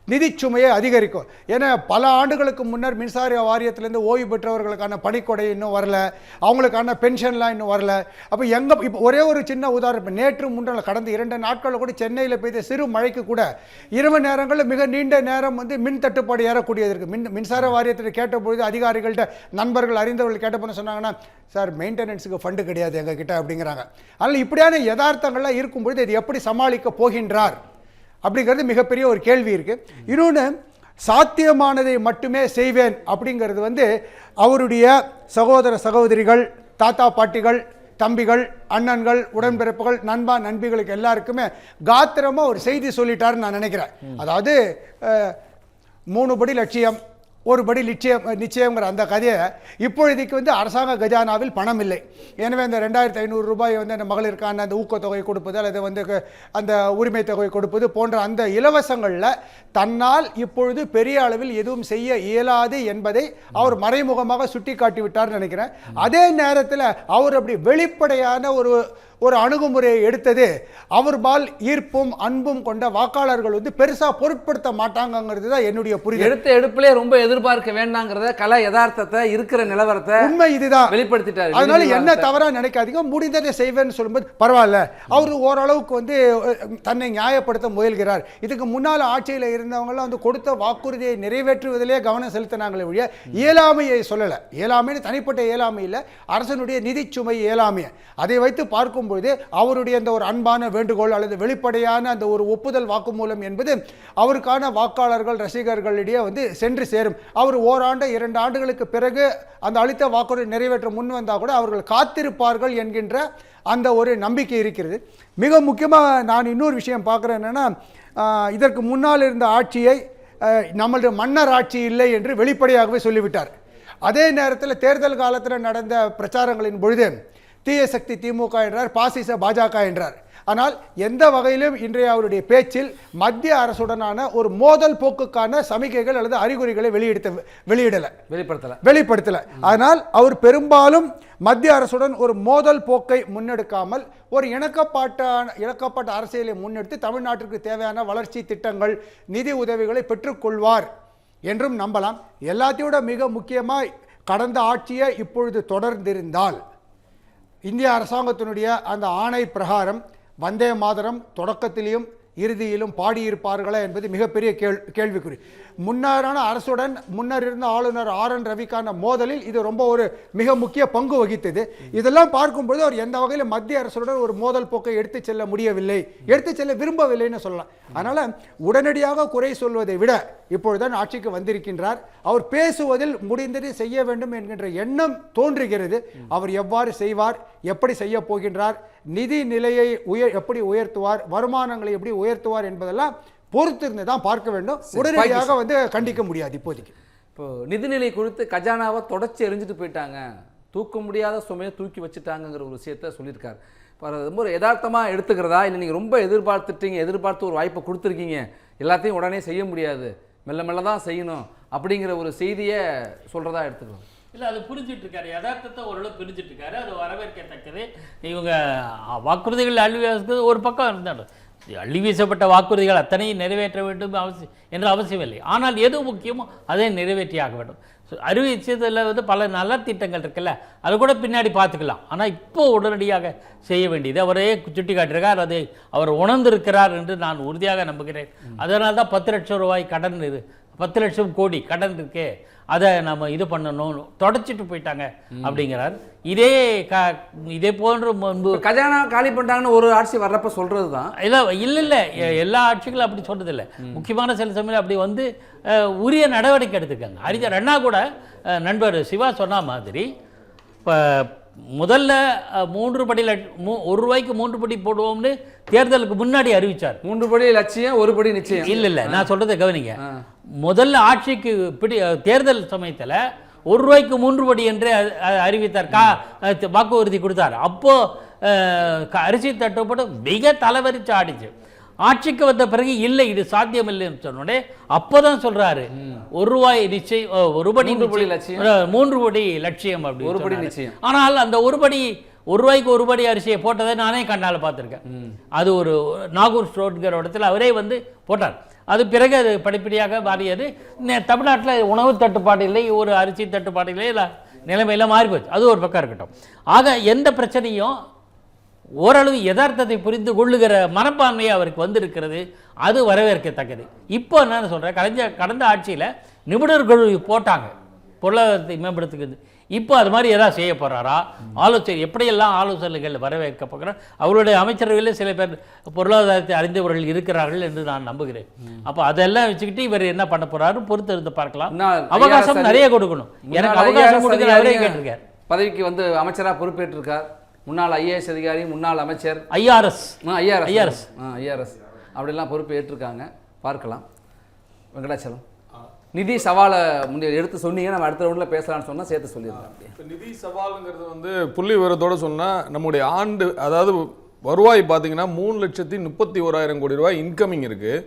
S6: நிதிச்சுமையை அதிகரிக்கும். ஏன்னா பல ஆண்டுகளுக்கு முன்னர் மின்சார வாரியத்திலேருந்து ஓய்வு பெற்றவர்களுக்கான பணிக்கொடை இன்னும் வரல, அவங்களுக்கான பென்ஷன்லாம் இன்னும் வரல. அப்போ இப்போ ஒரே ஒரு சின்ன உதாரணம், நேற்று முன்னால் கடந்த 2 நாட்களில் கூட சென்னையில் பெய்த சிறு மழைக்கு கூட இரவு நேரங்களில் மிக நீண்ட நேரம் வந்து மின் தட்டுப்பாடு ஏறக்கூடியது இருக்குது. மின்சார வாரியத்தில் கேட்டபொழுது அதிகாரிகள்கிட்ட, நண்பர்கள் அறிந்தவர்கள் கேட்டப்போ சொன்னாங்கன்னா, சார் மெயின்டெனன்ஸுக்கு ஃபண்டு கிடையாது எங்ககிட்ட அப்படிங்கிறாங்க. அதனால் இப்படியான யதார்த்தங்கள்லாம் இருக்கும்பொழுது இது எப்படி சமாளிக்க போகின்றார் அப்படிங்கிறது மிகப்பெரிய ஒரு கேள்வி இருக்குது. இன்னொன்று, சாத்தியமானதை மட்டுமே செய்வேன் அப்படிங்கிறது வந்து அவருடைய சகோதர சகோதரிகள், தாத்தா பாட்டிகள், தம்பிகள், அண்ணன்கள், உடன்பிறப்புகள், நண்பிகளுக்கு எல்லாருக்குமே காத்திரமாக ஒரு செய்தி சொல்லிட்டாருன்னு நான் நினைக்கிறேன். அதாவது 3 படி லட்சியம், 1 படி நிச்சயங்கிற அந்த கதையை இப்பொழுதைக்கு வந்து அரசாங்க கஜானாவில் பணம் இல்லை. எனவே அந்த 2,500 ரூபாய் வந்து அந்த மகளிருக்கான அந்த ஊக்கத்தொகை கொடுப்பது அல்லது வந்து அந்த உரிமை தொகை கொடுப்பது போன்ற அந்த இலவசங்களில் தன்னால் இப்பொழுது பெரிய அளவில் எதுவும் செய்ய இயலாது என்பதை அவர் மறைமுகமாக சுட்டி காட்டி விட்டார்னு நினைக்கிறேன். அதே நேரத்தில் அவர் அப்படி வெளிப்படையான ஒரு அணுகுமுறையை எடுத்தது அவர்பால் ஈர்ப்பும் அன்பும் கொண்ட வாக்காளர்கள் வந்து பெருசா பொருட்படுத்த மாட்டாங்கிறது தான் என்னுடைய புரிதல்.
S2: எடுத்த எடுப்பிலே ரொம்ப எதிர்பார்க்க வேண்டாங்கிறத கலை யதார்த்தத்தை இருக்கிற நிலவரத்தை
S6: உண்மை இதுதான்
S2: வெளிப்படுத்திட்டாரு.
S6: அதனால என்ன தவறா நினைக்காதீங்க, முடிந்ததை செய்வேன்னு சொல்லும்போது பரவாயில்ல, அவர் ஓரளவுக்கு வந்து தன்னை நியாயப்படுத்த முயல்கிறார். இதுக்கு முன்னால் ஆட்சியில் இருந்தவங்களாம் வந்து கொடுத்த வாக்குறுதியை நிறைவேற்றுவதிலே கவனம் செலுத்தினாங்களே ஒழிய இயலாமையை சொல்லலை. இயலாமைன்னு தனிப்பட்ட இயலாமை இல்லை, அரசனுடைய நிதி சுமை இயலாமையை அதை வைத்து பார்க்கும்போது அவருடைய அந்த ஒரு அன்பான வேண்டுகோள் அல்லது வெளிப்படையான அந்த ஒரு ஒப்புதல் வாக்குமூலம் என்பது அவருக்கான வாக்காளர்கள் ரசிகர்களிடையே வந்து சென்று சேரும். அவர் ஓராண்டு 2 ஆண்டுகளுக்கு பிறகு அந்த அளித்த வாக்குறுதி நிறைவேற்ற முன் வந்தால் கூட அவர்கள் காத்திருப்பார்கள் என்கின்ற அந்த ஒரு நம்பிக்கை இருக்கிறது. மிக முக்கியமாக நான் இன்னொரு விஷயம் பார்க்குறேன், என்னென்னா இதற்கு முன்னால் இருந்த ஆட்சியை நம்மளுடைய மன்னர் ஆட்சி இல்லை என்று வெளிப்படையாகவே சொல்லிவிட்டார். அதே நேரத்தில் தேர்தல் காலத்தில் நடந்த பிரச்சாரங்களின் பொழுது தீய சக்தி திமுக என்றார், பாசிச பாஜக என்றார். ஆனால் எந்த வகையிலும் இன்றைய அவருடைய பேச்சில் மத்திய அரசுடனான ஒரு மோதல் போக்குக்கான சமிக்கைகள் அல்லது அறிகுறிகளை வெளிப்படுத்தலை. அதனால் அவர் பெரும்பாலும் மத்திய அரசுடன் ஒரு மோதல் போக்கை முன்னெடுக்காமல் ஒரு இணக்கப்பட்ட அரசியலை முன்னெடுத்து தமிழ்நாட்டிற்கு தேவையான வளர்ச்சி திட்டங்கள் நிதி உதவிகளை பெற்றுக்கொள்வார் என்றும் நம்பலாம். எல்லாத்தையோட மிக முக்கியமாக கடந்த ஆட்சியை இப்பொழுது தொடர்ந்திருந்தால் இந்திய அரசாங்கத்தினுடைய அந்த ஆணை பிரகாரம் வந்தே மாதரம் தொடக்கத்திலும் இறுதியிலும் பாடியிருப்பார்களா என்பது மிகப்பெரிய கேள்விக்குறி. முன்னரான அரசுடன் முன்னர் இருந்த ஆளுநர் RN ரவிக்கான மோதலில் இது ரொம்ப ஒரு மிக முக்கிய பங்கு வகித்தது. இதெல்லாம் பார்க்கும்போது அவர் எந்த வகையில் மத்திய அரசுடன் ஒரு மோதல் போக்கை எடுத்து செல்ல விரும்பவில்லைன்னு சொல்லலாம். அதனால உடனடியாக குறை சொல்வதை விட இப்பொழுதுதான் ஆட்சிக்கு வந்திருக்கின்றார், அவர் பேசுவதில் முடிந்ததை செய்ய வேண்டும் என்கின்ற எண்ணம் தோன்றுகிறது. அவர் எவ்வாறு செய்வார், எப்படி செய்ய போகின்றார், நிதி நிலையை எப்படி உயர்த்துவார், வருமானங்களை எப்படி உயர்த்துவார் என்பதெல்லாம் பொறுத்திருந்து தான் பார்க்க வேண்டும். உடனடியாக வந்து கண்டிக்க முடியாது. இப்போதைக்கு
S2: இப்போ நிதிநிலை குறித்து கஜானாவை தொடச்சி எரிஞ்சிட்டு போயிட்டாங்க, தூக்க முடியாத சுமையை தூக்கி வச்சுட்டாங்கிற ஒரு விஷயத்த சொல்லியிருக்காரு. இப்போ ரொம்ப ஒரு யதார்த்தமாக எடுத்துக்கிறதா, இல்லை நீங்கள் ரொம்ப எதிர்பார்த்து ஒரு வாய்ப்பை கொடுத்துருக்கீங்க, எல்லாத்தையும் உடனே செய்ய முடியாது, மெல்ல மெல்ல தான் செய்யணும் அப்படிங்கிற ஒரு செய்தியை சொல்கிறதா எடுத்துக்கலாம்.
S4: இல்லை, அது புரிஞ்சிட்டு இருக்காரு, யதார்த்தத்தை ஓரளவு புரிஞ்சிட்டு இருக்காரு, அது வரவேற்கத்தக்கது. இவங்க வாக்குறுதிகள் அள்ளி ஒரு பக்கம் இருந்தாலும் அள்ளி வீசப்பட்ட வாக்குறுதிகள் அத்தனையும் நிறைவேற்ற வேண்டும் என்ற அவசியம் இல்லை. ஆனால் எது முக்கியமோ அதை நிறைவேற்றியாக வேண்டும். அறிவிச்சதில் வந்து பல நல்ல திட்டங்கள் இருக்குல்ல, அதை கூட பின்னாடி பார்த்துக்கலாம். ஆனால் இப்போ உடனடியாக செய்ய வேண்டியது அவரே சுட்டி காட்டியிருக்கார், அதை அவர் உணர்ந்திருக்கிறார் என்று நான் உறுதியாக நம்புகிறேன். அதனால தான் 10 லட்சம் ரூபாய் கடன் 10 லட்சம் கோடி கடன் இருக்கே, அதை நம்ம இது பண்ணணும், தொடச்சிட்டு போயிட்டாங்க அப்படிங்கிறார். இதே போன்ற முன்பு
S2: கஜானா காலி பண்ணிட்டாங்கன்னு ஒரு ஆட்சி வர்றப்ப சொல்றது தான்.
S4: இல்லை எல்லா ஆட்சிகளும் அப்படி சொல்றது இல்லை. முக்கியமான சில சமயம் அப்படி வந்து உரிய நடவடிக்கை எடுத்துக்காங்க. அறிஞர் அண்ணா கூட நண்பர் சிவா சொன்ன மாதிரி இப்போ முதல்ல 1 ரூபாய்க்கு 3 படி போடுவோம்னு தேர்தலுக்கு முன்னாடி அறிவிச்சார்.
S2: 3 படி லட்சியம், 1 படி நிச்சயம்.
S4: இல்லை நான் சொல்றதை கவனிங்க. முதல்ல ஆட்சிக்கு தேர்தல் சமயத்தில் 1 ரூபாய்க்கு 3 படி என்று அறிவித்தார், வாக்குறுதி கொடுத்தார். அப்போ அரிசி தட்டுப்பட்டு மிக தலைவரிச்சு ஆடிச்சு. ஆட்சிக்கு வந்த பிறகு இல்லை, இது சாத்தியம் இல்லைன்னு சொன்னோடனே அப்போதான் சொல்றாரு 1 ரூபாய் நிச்சயம், 1 படி 3 படி லட்சியம் அப்படி
S2: 1 படி நிச்சயம்.
S4: ஆனால் அந்த 1 ரூபாய்க்கு 1 படி அரிசியை போட்டதை நானே கண்ணால் பார்த்துருக்கேன். அது ஒரு நாகூர் ஸ்டோர்ங்கிற இடத்துல அவரே வந்து போட்டார். அது பிறகு அது படிப்படியாக மாறியது. தமிழ்நாட்டில் உணவு தட்டுப்பாடு இல்லை, ஒரு அரிசி தட்டுப்பாடு இல்லை, நிலைமையெல்லாம் மாறி போச்சு. அது ஒரு பக்கம் இருக்கட்டும். ஆக எந்த பிரச்சனையும் ஓரளவு யதார்த்தத்தை புரிந்து கொள்ளுகிற மனப்பான்மையை அவருக்கு வந்திருக்கிறது, அது வரவேற்கத்தக்கது. இப்போ என்னன்னு சொல்கிறேன், கடந்த ஆட்சியில் நிபுணர்கள் போட்டாங்க பொருளாதாரத்தை மேம்படுத்துகிறது. இப்போ அது மாதிரி எதாவது செய்ய போகிறாரா, ஆலோசனை எப்படியெல்லாம் ஆலோசனைகள் வரவேற்க போகிறார். அவருடைய அமைச்சரவையில் சில பேர் பொருளாதாரத்தை அறிந்தவர்கள் இருக்கிறார்கள் என்று நான் நம்புகிறேன். அப்போ அதெல்லாம் வச்சுக்கிட்டு இவர் என்ன பண்ண போறாரு பொறுத்து இருந்து பார்க்கலாம். அவகாசம் நிறைய கொடுக்கணும். எனக்கு அவகாசம் கொடுக்கிற அவரே கேட்டிருக்கார்.
S2: பதவிக்கு வந்து அமைச்சராக பொறுப்பேற்றிருக்கார். முன்னாள் IAS அதிகாரி, முன்னாள் அமைச்சர்,
S4: IRS
S2: அப்படிலாம் பொறுப்பு ஏற்றிருக்காங்க. பார்க்கலாம். வெங்கடாச்சலம், நிதி சவாலை எடுத்து சொன்னீங்க, நம்ம அடுத்த ரவுண்டில் பேசலாம்னு சொன்னால் சேர்த்து சொல்லியிருக்கோம்.
S3: இப்போ நிதி சவாலுங்கிறது வந்து புள்ளி விவரத்தோடு சொன்னால் நம்முடைய ஆண்டு அதாவது வருவாய் பார்த்தீங்கன்னா 3,31,000 கோடி ரூபாய் இன்கமிங் இருக்குது.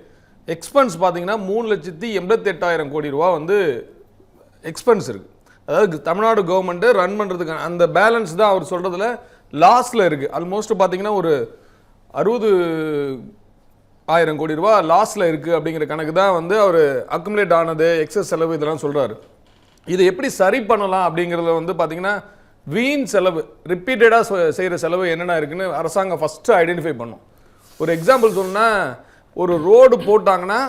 S3: எக்ஸ்பென்ஸ் பார்த்தீங்கன்னா 3,88,000 கோடி ரூபா வந்து எக்ஸ்பென்ஸ் இருக்குது. அதாவது தமிழ்நாடு கவர்மெண்ட்டு ரன் பண்ணுறதுக்கான அந்த பேலன்ஸ் தான் அவர் சொல்கிறதுல லாஸில் இருக்குது. ஆல்மோஸ்ட் பார்த்தீங்கன்னா ஒரு 60,000 கோடி ரூபா லாஸில் இருக்குது அப்படிங்கிற கணக்கு தான் வந்து அவர் அக்குமுலேட் ஆனது, எக்ஸஸ் செலவு இதெல்லாம் சொல்கிறாரு. இதை எப்படி சரி பண்ணலாம் அப்படிங்கிறத வந்து பார்த்தீங்கன்னா வீண் செலவு, ரிப்பீட்டடாக செய்கிற செலவு என்னென்ன இருக்குன்னு அரசாங்கம் ஃபஸ்ட்டு ஐடென்டிஃபை பண்ணும். ஒரு எக்ஸாம்பிள் சொன்னால், ஒரு ரோடு போட்டாங்கன்னா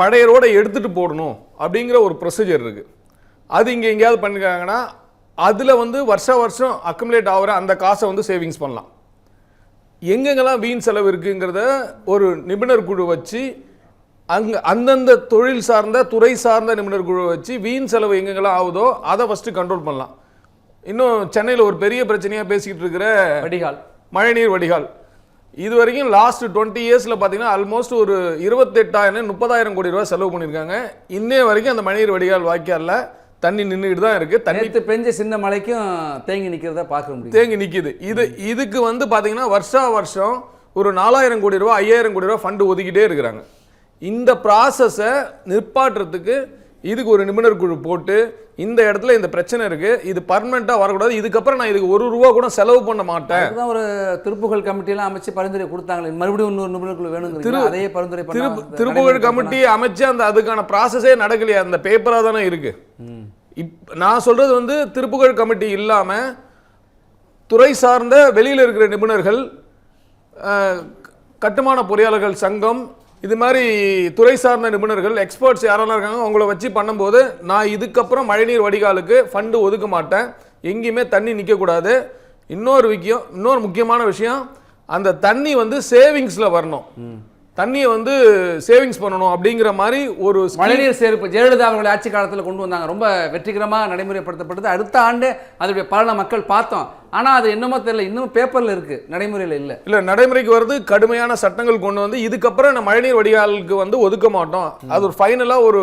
S3: பழைய ரோடை எடுத்துகிட்டு போடணும் அப்படிங்கிற ஒரு ப்ரொசீஜர் இருக்குது. அது இங்கே எங்கேயாவது பண்ணிருக்காங்கன்னா அதில் வந்து வருஷம் அக்குமுலேட் ஆகிற அந்த காசை வந்து சேவிங்ஸ் பண்ணலாம். எங்கெங்கெல்லாம் வீண் செலவு இருக்குங்கிறத ஒரு நிபுணர் குழு வச்சு அந்தந்த தொழில் சார்ந்த துறை சார்ந்த நிபுணர் குழு வச்சு வீண் செலவு எங்கெங்கெல்லாம் ஆகுதோ அதை ஃபஸ்ட்டு கண்ட்ரோல் பண்ணலாம். இன்னும் சென்னையில் ஒரு பெரிய பிரச்சனையாக பேசிக்கிட்டு இருக்கிற
S2: வடிகால்,
S3: மழைநீர் வடிகால், இது வரைக்கும் லாஸ்ட் 20 இயர்ஸில் பார்த்தீங்கன்னா ஆல்மோஸ்ட் ஒரு 28,000-30,000 கோடி ரூபா செலவு பண்ணியிருக்காங்க. இன்னே வரைக்கும் அந்த மழைநீர் வடிகால் வாய்க்காலில் தண்ணி நின்றுட்டு தான் இருக்குது. தண்ணி
S2: பெஞ்ச சின்ன மழைக்கும் தேங்கி நிற்கிறத பார்க்க முடியும்,
S3: தேங்கி நிற்கிது. இதுக்கு வந்து பார்த்தீங்கன்னா வருஷம் ஒரு 4,000 கோடி ரூபா 5,000 கோடி ரூபா ஃபண்டு ஒதுக்கிட்டே இருக்கிறாங்க. இந்த ப்ராசஸை நிற்பாட்டுறதுக்கு இதுக்கு ஒரு நிபுணர் குழு போட்டு இந்த இடத்துல இந்த பிரச்சனை இருக்கு, இது பர்மனெண்ட்டாக வரக்கூடாது, இதுக்கப்புறம் நான் இதுக்கு ₹1 கூட செலவு பண்ண மாட்டேன்.
S2: அதுதான் ஒரு திருப்புகழ் கமிட்டியெல்லாம் அமைச்சு பரிந்துரை கொடுத்தாங்களே, மறுபடியும் இன்னொரு நிபுணர் குழு வேணுங்கிறது, அதே பரிந்துரை
S3: திருப்புகழ் கமிட்டி அமைச்சு அந்த அதுக்கான ப்ராசஸே நடக்கலையா, அந்த பேப்பராக தானே இருக்கு. நான் சொல்றது வந்து திருப்புகழ் கமிட்டி இல்லாம துறை சார்ந்த வெளியில் இருக்கிற நிபுணர்கள், கட்டுமான பொறியாளர்கள் சங்கம், இது மாதிரி துறை சார்ந்த நிபுணர்கள், எக்ஸ்பர்ட்ஸ் யாரெல்லாம் இருக்காங்க அவங்கள வச்சு பண்ணும்போது நான் இதுக்கப்புறம் மழைநீர் வடிகாலுக்கு ஃபண்டு ஒதுக்க மாட்டேன், எங்கேயுமே தண்ணி நிற்கக்கூடாது. இன்னொரு முக்கியமான விஷயம், அந்த தண்ணி வந்து சேவிங்ஸில் வரணும், தண்ணியை வந்து சேவிங்ஸ் பண்ணணும் அப்படிங்கிற மாதிரி ஒரு
S2: மழைநீர் சேர்ப்பு ஜெயலலிதா அவர்கள் ஆட்சி காலத்தில் கொண்டு வந்தாங்க. ரொம்ப வெற்றிகரமாக நடைமுறைப்படுத்தப்பட்டது. அடுத்த ஆண்டு அதனுடைய பலனை மக்கள் பார்த்தோம். ஆனால் அது என்னமோ தெரியல, இன்னும் பேப்பரில் இருக்குது, நடைமுறையில் இல்லை.
S3: நடைமுறைக்கு வருது, கடுமையான சட்டங்கள் கொண்டு வந்து இதுக்கப்புறம் நம்ம மழைநீர் வடிகாலுக்கு வந்து ஒதுக்க மாட்டோம், அது ஒரு ஃபைனலாக ஒரு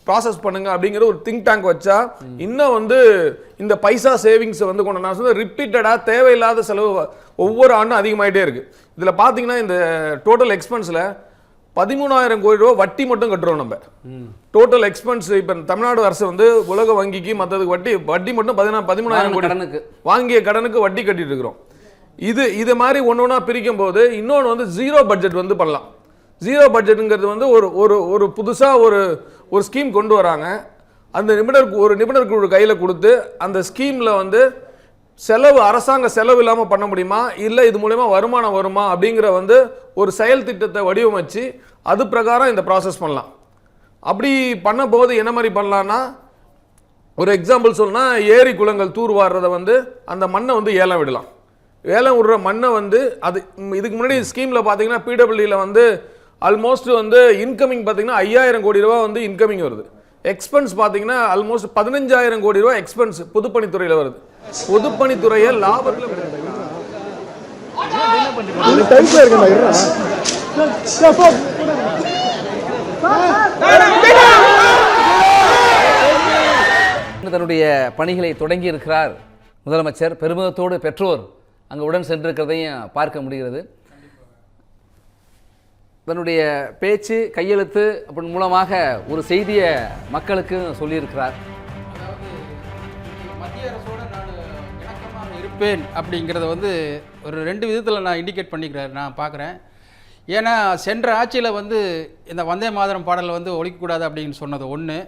S3: ப்ராசஸ் பண்ணுங்க அப்படிங்கிற ஒரு திங்க் டேங்க் வச்சா இன்னும் வந்து இந்த பைசா சேவிங்ஸை வந்து கொண்டு நான் சொல்ல ரிப்பீட்டடாக தேவையில்லாத செலவு ஒவ்வொரு ஆண்டும் அதிகமாகிட்டே இருக்குது. இதில் பார்த்தீங்கன்னா இந்த டோட்டல் எக்ஸ்பென்ஸில் 13,000 கோடி ரூபா வட்டி மட்டும் கட்டுறோம் நம்ம. டோட்டல் எக்ஸ்பென்ஸ் இப்போ தமிழ்நாடு அரசு வந்து உலக வங்கிக்கு மற்றதுக்கு வட்டி மட்டும் 13,000 கோடி வாங்கிய கடனுக்கு வட்டி கட்டிட்டு இருக்கிறோம். இது மாதிரி ஒன்று ஒன்றா பிரிக்கும் போது இன்னொன்று வந்து ஜீரோ பட்ஜெட் வந்து பண்ணலாம். ஜீரோ பட்ஜெட்டுங்கிறது வந்து ஒரு புதுசாக ஒரு ஸ்கீம் கொண்டு வராங்க. அந்த நிபுணர் குழு கையில் கொடுத்து அந்த ஸ்கீமில் வந்து செலவு அரசாங்க செலவு இல்லாமல் பண்ண முடியுமா, இல்லை இது மூலமா வருமானம் வருமா அப்படிங்கிற வந்து ஒரு செயல் திட்டத்தை வடிவமைச்சு அது பிரகாரம் இந்த ப்ராசஸ் பண்ணலாம். அப்படி பண்ண போது என்ன மாதிரி பண்ணலான்னா, ஒரு எக்ஸாம்பிள் சொன்னால் ஏரி குளங்கள் தூர் வாடுறதை வந்து அந்த மண்ணை வந்து ஏலம் விடலாம். ஏலம் விடுற மண்ணை வந்து அது இதுக்கு முன்னாடி ஸ்கீமில் பார்த்தீங்கன்னா பிடபிள்யூவில் வந்து ஆல்மோஸ்ட் வந்து இன்கமிங் பார்த்தீங்கன்னா 5,000 கோடி ரூபா வந்து இன்கமிங் வருது. எக்ஸ்பென்ஸ் பார்த்தீங்கன்னா ஆல்மோஸ்ட் 15,000 கோடி ரூபா எக்ஸ்பென்ஸ் பொதுப்பணித்துறையில் வருது. பொதுப்பணித்துறையை லாபத்தில்
S2: தன்னுடைய பணிகளை தொடங்கி இருக்கிறார் முதலமைச்சர். பெருமிதத்தோடு பெற்றோர் அங்கு உடன் சென்றிருக்கிறதையும் பார்க்க முடிகிறது. தன்னுடைய பேச்சு, கையெழுத்து அப்படி மூலமாக ஒரு செய்தியை மக்களுக்கு சொல்லியிருக்கிறார்.
S5: மத்திய அரசோட நான் இணக்கமாக இருப்பேன் அப்படிங்கிறத வந்து ஒரு 2 விதத்தில் நான் இண்டிகேட் பண்ணிக்கிறேன், நான் பார்க்குறேன். ஏன்னா சென்ற ஆட்சியில் வந்து இந்த வந்தே மாதரம் பாடலை வந்து ஒழிக்கக்கூடாது அப்படின்னு சொன்னது ஒன்று,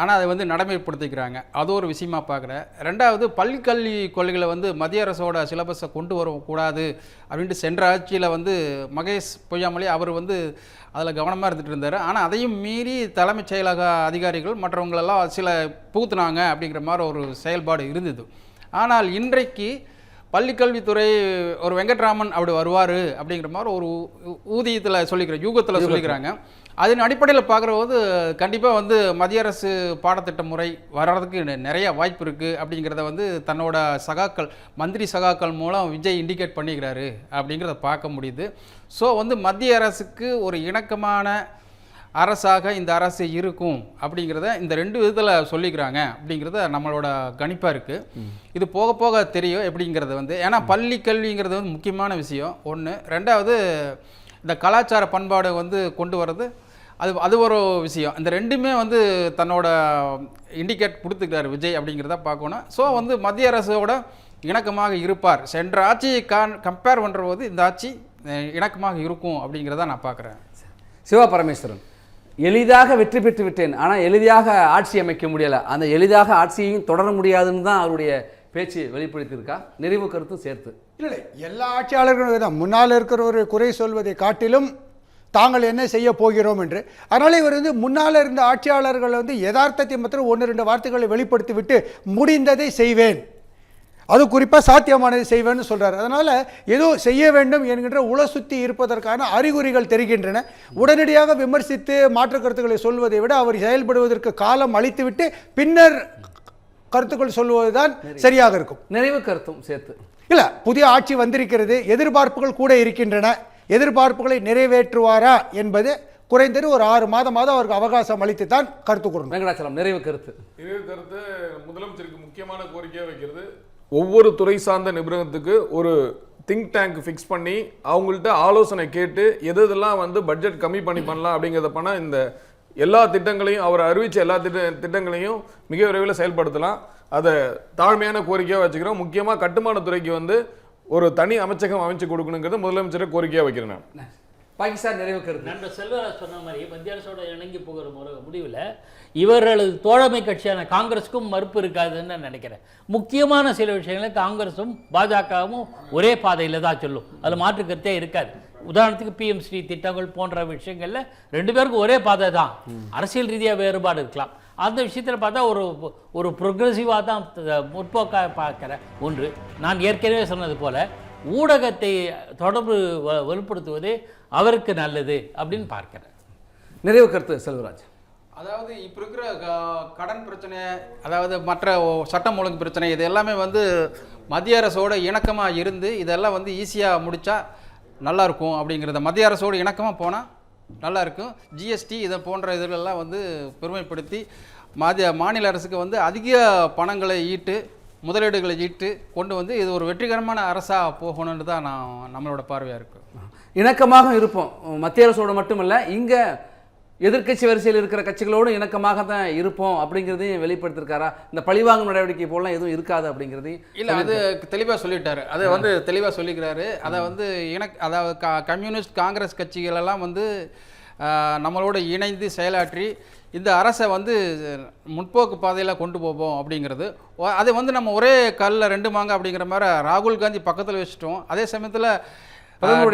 S5: ஆனால் அதை வந்து நடைமுறைப்படுத்திக்கிறாங்க, அது ஒரு விஷயமா பார்க்குறேன். 2வது பள்ளிக்கல்வி கொள்கைகளை வந்து மத்திய அரசோட சிலபஸை கொண்டு வரக்கூடாது அப்படின்ட்டு சென்ற ஆட்சியில் வந்து மகேஷ் பொய்யாமொழி அவர் வந்து அதில் கவனமாக இருந்துகிட்டு இருந்தார். ஆனால் அதையும் மீறி தலைமைச் செயலக அதிகாரிகள் மற்றவங்களெல்லாம் சில புகுத்துனாங்க அப்படிங்கிற மாதிரி ஒரு செயல்பாடு இருந்தது. ஆனால் இன்றைக்கு பள்ளிக்கல்வித்துறை ஒரு வெங்கட்ராமன் அப்படி வருவார் அப்படிங்கிற மாதிரி ஒரு ஊதியத்தில் சொல்லிக்கிறேன், யூகத்தில் சொல்லிக்கிறாங்க. அதன் அடிப்படையில் பார்க்குற போது கண்டிப்பாக வந்து மத்திய அரசு பாடத்திட்ட முறை வர்றதுக்கு நிறைய வாய்ப்பு இருக்குது அப்படிங்கிறத வந்து தன்னோட மந்திரி சகாக்கள் மூலம் விஜய் இண்டிகேட் பண்ணிக்கிறாரு அப்படிங்கிறத பார்க்க முடியுது. ஸோ வந்து மத்திய அரசுக்கு ஒரு இணக்கமான அரசாக இந்த அரசு இருக்கும் அப்படிங்கிறத இந்த 2 விதத்தில் சொல்லிக்கிறாங்க அப்படிங்கிறத நம்மளோட கணிப்பாக இருக்குது. இது போக போக தெரியும் எப்படிங்கிறது வந்து, ஏன்னா பள்ளி கல்விங்கிறது வந்து முக்கியமான விஷயம் ஒன்று. 2வது இந்த கலாச்சார பண்பாடு வந்து கொண்டு வர்றது அது ஒரு விஷயம். இந்த 2மே வந்து தன்னோட இண்டிகேட் கொடுத்துக்கிறார் விஜய் அப்படிங்கிறத பார்க்கணும். ஸோ வந்து மத்திய அரசோட இணக்கமாக இருப்பார். சென்ற ஆட்சியை கம்பேர் பண்ணுற போது இந்த ஆட்சி இணக்கமாக இருக்கும் அப்படிங்கிறத நான் பார்க்குறேன்.
S2: சிவா பரமேஸ்வரன், எளிதாக வெற்றி பெற்று விட்டேன், ஆனால் எளிதாக ஆட்சி அமைக்க முடியலை, அந்த எளிதாக ஆட்சியையும் தொடர முடியாதுன்னு தான் அவருடைய பேச்சு வெளிப்படுத்தியிருக்கா, நிறைவு கருத்தும் சேர்த்து.
S6: இல்லை, எல்லா ஆட்சியாளர்களும் தான் முன்னால் இருக்கிற ஒரு குறை சொல்வதை காட்டிலும் தாங்கள் என்ன செய்ய போகிறோம் என்று. அதனால் இவர் முன்னால் இருந்த ஆட்சியாளர்கள் யதார்த்தத்தை மாத்திரம் 1-2 வார்த்தைகளை வெளிப்படுத்தி விட்டு முடிந்ததை செய்வேன், அது குறிப்பாக சாத்தியமானதை செய்வேன்னு சொல்கிறார். அதனால் ஏதோ செய்ய வேண்டும் என்கின்ற உளசுத்தி இருப்பதற்கான அறிகுறிகள் தெரிகின்றன. உடனடியாக விமர்சித்து மாற்று கருத்துக்களை சொல்வதை விட அவர் செயல்படுவதற்கு காலம் அளித்துவிட்டு பின்னர் கருத்துக்கள் சொல்வதுதான் சரியாக இருக்கும்.
S2: நிறைவு கருத்தும் சேர்த்து.
S6: இல்லை, புதிய ஆட்சி வந்திருக்கிறது, எதிர்பார்ப்புகள் கூட இருக்கின்றன, எதிர்பார்ப்புகளை நிறைவேற்றுவாரா என்பது குறைந்தது ஒரு 6 மாதமாவது அவருக்கு அவகாசம் அளித்து தான் கருத்து கூறணும்.
S2: வெங்கடாச்சலம், நிறைவு கருத்து.
S3: முதலமைச்சருக்கு முக்கியமான கோரிக்கையாக வைக்கிறது, ஒவ்வொரு துறை சார்ந்த நிபுணத்துக்கு ஒரு திங்க் டேங்க் ஃபிக்ஸ் பண்ணி அவங்கள்ட்ட ஆலோசனை கேட்டு எதெல்லாம் பட்ஜெட் கம்மி பண்ணலாம் அப்படிங்கிறத பண்ணால் இந்த எல்லா திட்டங்களையும் அவர் அறிவித்த எல்லா திட்டங்களையும் மிக விரைவில் செயல்படுத்தலாம். அதை தாழ்மையான கோரிக்கையாக வச்சுக்கிறோம். முக்கியமாக கட்டுமானத்துறைக்கு ஒரு தனி அமைச்சகம் அமைச்சு கொடுக்கணுங்கிறது முதலமைச்சரை கோரிக்கையாக வைக்கிறேன்.
S2: பாகிஸ்தான் நிறைவு கருத்து.
S4: நண்பர் செல்வராஜ் சொன்ன மாதிரி மத்திய அரசோட இணங்கி போகிற முடிவில் இவர்களது தோழமை கட்சியான காங்கிரஸுக்கும் மறுப்பு இருக்காதுன்னு நான் நினைக்கிறேன். முக்கியமான சில விஷயங்களை காங்கிரஸும் பாஜகவும் ஒரே பாதையில் தான் சொல்லும், அதில் மாற்று கருத்தே இருக்காது. உதாரணத்துக்கு பிஎம்ஸ்ரீ திட்டங்கள் போன்ற விஷயங்களில் 2 பேருக்கும் ஒரே பாதை தான், அரசியல் ரீதியாக வேறுபாடு இருக்கலாம். அந்த விஷயத்தில் பார்த்தா ஒரு ப்ரொக்ரெசிவாக தான் முற்போக்காக பார்க்குற ஒன்று. நான் ஏற்கனவே சொன்னது போல் ஊடகத்தை தொடர்பு வலுப்படுத்துவதே அவருக்கு நல்லது அப்படின்னு பார்க்கிறேன்.
S2: நிறைவு கருத்து செல்வராஜ்.
S5: அதாவது இப்போ இருக்கிற கடன் பிரச்சனை, அதாவது மற்ற சட்டம் ஒழுங்கு பிரச்சனை, இது எல்லாமே மத்திய அரசோட இணக்கமாக இருந்து இதெல்லாம் ஈஸியாக முடித்தா நல்லாயிருக்கும் அப்படிங்கிறத, மத்திய அரசோடு இணக்கமாக போனால் நல்லாயிருக்கும். ஜிஎஸ்டி இதை போன்ற இதெல்லாம் பெருமைப்படுத்தி மாநில அரசுக்கு அதிக பணங்களை ஈட்டு முதலீடுகளை ஈட்டு கொண்டு இது ஒரு வெற்றிகரமான அரசாக போகணுன்னு தான் நம்மளோட பார்வையாக இருக்குது.
S2: இணக்கமாக இருப்போம், மத்திய அரசோடு மட்டுமல்ல, இங்கே எதிர்க்கட்சி வரிசையில் இருக்கிற கட்சிகளோடு இணக்கமாக தான் இருப்போம் அப்படிங்கிறதையும் வெளிப்படுத்திருக்காரா? இந்த பழிவாங்கும் நடவடிக்கை போலாம் எதுவும் இருக்காது அப்படிங்கிறதையும்
S5: இல்லை, அது தெளிவாக சொல்லிட்டாரு. அதை தெளிவாக சொல்லிக்கிறாரு. அதை அதாவது கம்யூனிஸ்ட் காங்கிரஸ் கட்சிகளெல்லாம் நம்மளோட இணைந்து செயலாற்றி இந்த அரசை முற்போக்கு பாதையில் கொண்டு போவோம் அப்படிங்கிறது. அதை நம்ம ஒரே கல்லில் 2 மாங்க அப்படிங்கிற மாதிரி ராகுல் காந்தி பக்கத்தில் வச்சுட்டோம். அதே சமயத்தில்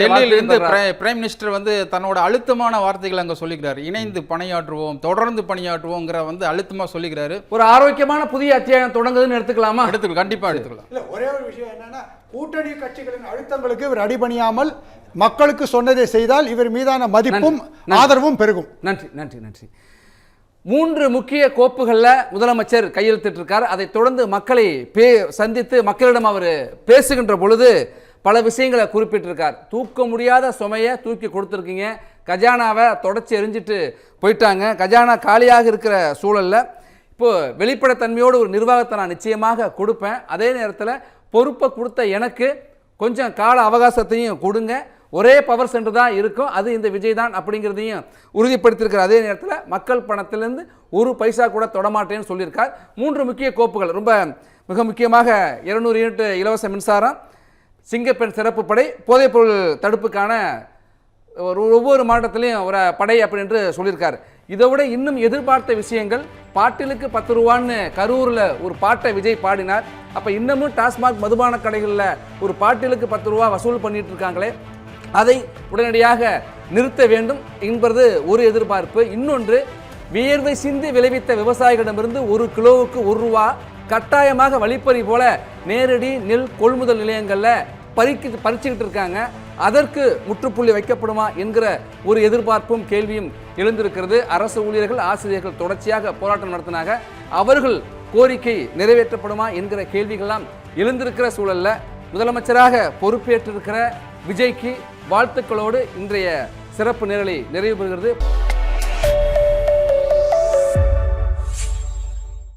S5: டெல்லியிலிருந்து பிரைம் மினிஸ்டர் தன்னோட அழுத்தமான வார்த்தைகளை அங்கே சொல்லிக்கிறாரு. இணைந்து பணியாற்றுவோம், தொடர்ந்து பணியாற்றுவோங்கிற அழுத்தமாக சொல்லிக்கிறாரு.
S2: ஒரு ஆரோக்கியமான புதிய அத்தியாயம் தொடங்குதுன்னு எடுத்துக்கலாமா?
S5: கண்டிப்பாக எடுத்துக்கலாம்.
S6: இல்லை, ஒரே ஒரு விஷயம் என்னன்னா, கூட்டணி கட்சிகளின் அழுத்தங்களுக்கு இவர் அடிபணியாமல் மக்களுக்கு சொன்னதை செய்தால் இவர் மீதான மதிப்பும் ஆதரவும் பெருகும்.
S2: நன்றி நன்றி நன்றி. 3 முக்கிய கோப்புகளில் முதலமைச்சர் கையெழுத்திட்டிருக்கார். அதை தொடர்ந்து மக்களை சந்தித்து மக்களிடம் அவர் பேசுகின்ற பொழுது பல விஷயங்களை குறிப்பிட்டிருக்கார். தூக்க முடியாத சுமையை தூக்கி கொடுத்துருக்கீங்க, கஜானாவை தொடச்சி எரிஞ்சிட்டு போயிட்டாங்க, கஜானா காலியாக இருக்கிற சூழலில் இப்போது வெளிப்படைத்தன்மையோடு ஒரு நிர்வாகத்தை நான் நிச்சயமாக கொடுப்பேன், அதே நேரத்தில் பொறுப்பை கொடுத்த எனக்கு கொஞ்சம் கால அவகாசத்தையும் கொடுங்க, ஒரே பவர் சென்டர் தான் இருக்கும், அது இந்த விஜய் தான் அப்படிங்கிறதையும் உறுதிப்படுத்தியிருக்கிற அதே நேரத்தில் மக்கள் பணத்திலேருந்து ஒரு பைசா கூட தொடமாட்டேன்னு சொல்லியிருக்கார். 3 முக்கிய கோப்புகள், மிக முக்கியமாக 200 யூனிட் இலவச மின்சாரம், சிங்கப்பெண் சிறப்பு படை, போதைப்பொருள் தடுப்புக்கான ஒவ்வொரு மாவட்டத்திலையும் ஒரு படை அப்படின்னு சொல்லியிருக்காரு. இதை விட இன்னும் எதிர்பார்த்த விஷயங்கள், பாட்டிலுக்கு 10 ரூபான்னு கரூரில் ஒரு பாட்டை விஜய் பாடினார். அப்போ இன்னமும் டாஸ்மாக் மதுபான கடைகளில் ஒரு பாட்டிலுக்கு 10 ரூபா வசூல் பண்ணிட்டு இருக்காங்களே, அதை உடனடியாக நிறுத்த வேண்டும் என்பது ஒரு எதிர்பார்ப்பு. இன்னொன்று, வியர்வை சிந்தி விளைவித்த விவசாயிகளிடமிருந்து 1 கிலோவுக்கு 1 ரூபா கட்டாயமாக வழிப்பறி போல நேரடி நெல் கொள்முதல் நிலையங்களில் பறிச்சுக்கிட்டு இருக்காங்க. அதற்கு முற்றுப்புள்ளி வைக்கப்படுமா என்கிற ஒரு எதிர்பார்ப்பும் கேள்வியும் எழுந்திருக்கிறது. அரசு ஊழியர்கள், ஆசிரியர்கள் தொடர்ச்சியாக போராட்டம் நடத்தினாங்க, அவர்கள் கோரிக்கை நிறைவேற்றப்படுமா என்கிற கேள்விகள்லாம் எழுந்திருக்கிற சூழல்ல முதலமைச்சராக பொறுப்பேற்றிருக்கிற விஜய்க்கு வாழ்த்துக்களோடு இன்றைய சிறப்பு நேரலை நிறைவு பெறுகிறது.